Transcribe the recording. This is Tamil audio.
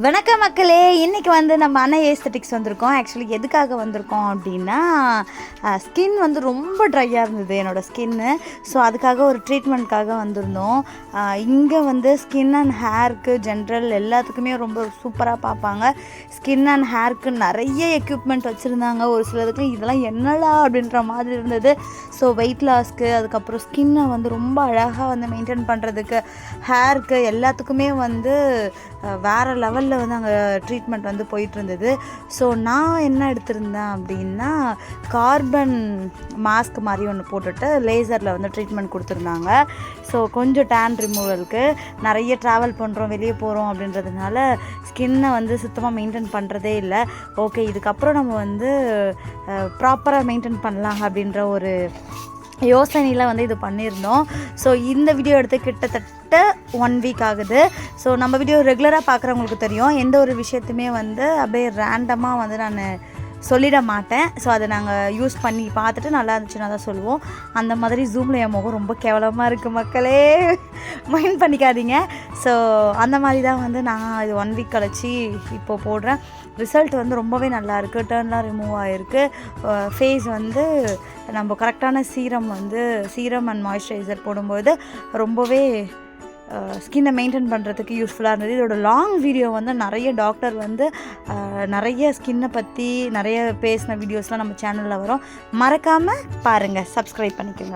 வணக்கம் மக்களே, இன்றைக்கி வந்து நம்ம அன்னை ஏஸ்தட்டிக்ஸ் வந்திருக்கோம். ஆக்சுவலி எதுக்காக வந்திருக்கோம் அப்படின்னா, ஸ்கின் வந்து ரொம்ப ட்ரையாக இருந்தது என்னோடய ஸ்கின்னு. ஸோ அதுக்காக ஒரு ட்ரீட்மெண்ட்காக வந்திருந்தோம். இங்கே வந்து ஸ்கின் அண்ட் ஹேருக்கு ஜென்ரல் எல்லாத்துக்குமே ரொம்ப சூப்பராக பார்ப்பாங்க. ஸ்கின் அண்ட் ஹேருக்கு நிறைய எக்யூப்மெண்ட் வச்சுருந்தாங்க. ஒரு சிலதுக்கு இதெல்லாம் என்னடா அப்படின்ற மாதிரி இருந்தது. ஸோ வெயிட் லாஸ்க்கு, அதுக்கப்புறம் ஸ்கின்னை வந்து ரொம்ப அழகாக வந்து மெயின்டைன் பண்ணுறதுக்கு, ஹேருக்கு எல்லாத்துக்குமே வந்து வேறு லெவலில் வந்து அங்கே ட்ரீட்மெண்ட் வந்து போயிட்டுருந்தது. ஸோ நான் என்ன எடுத்திருந்தேன் அப்படின்னா, கார்பன் மாஸ்க் மாதிரி ஒன்று போட்டுட்டு லேசரில் வந்து ட்ரீட்மெண்ட் கொடுத்துருந்தாங்க. ஸோ கொஞ்சம் டேன் ரிமூவலுக்கு நிறைய ட்ராவல் பண்ணுறோம், வெளியே போகிறோம் அப்படின்றதுனால ஸ்கின்னை வந்து சுத்தமாக மெயின்டைன் பண்ணுறதே இல்லை. ஓகே, இதுக்கப்புறம் நம்ம வந்து ப்ராப்பராக மெயின்டைன் பண்ணலாம் அப்படின்ற ஒரு யோசனையில் வந்து இது பண்ணியிருந்தோம். ஸோ இந்த வீடியோ எடுத்து கிட்டத்தட்ட 1 வீக் ஆகுது. ஸோ நம்ம வீடியோ ரெகுலராக பார்க்குறவங்களுக்கு தெரியும், எந்த ஒரு விஷயத்தையுமே வந்து அப்படியே ரேண்டமாக வந்து நான் சொல்லிட மாட்டேன். ஸோ அதை நாங்கள் யூஸ் பண்ணி பார்த்துட்டு நல்லா இருந்துச்சுன்னா தான் சொல்லுவோம். அந்த மாதிரி ஜூமில் என் முகம் ரொம்ப கேவலமாக இருக்குது மக்களே, மைண்ட் பண்ணிக்காதீங்க. ஸோ அந்த மாதிரி தான் வந்து நான் இது 1 வீக் கழிச்சு இப்போது போடுறேன். ரிசல்ட் வந்து ரொம்பவே நல்லாயிருக்கு. டர்ன்லாம் ரிமூவ் ஆகிருக்கு. ஃபேஸ் வந்து நம்ம கரெக்டான சீரம் அண்ட் மாய்ஸ்சரைசர் போடும்போது ரொம்பவே ஸ்கின்னை மெயின்டைன் பண்ணுறதுக்கு யூஸ்ஃபுல்லாக இருந்தது. இதோட லாங் வீடியோ வந்து நிறைய டாக்டர் வந்து நிறைய ஸ்கின்னை பற்றி நிறைய பேசின வீடியோஸ்லாம் நம்ம சேனலில் வரும். மறக்காமல் பாருங்கள், சப்ஸ்கிரைப் பண்ணிக்கோங்க.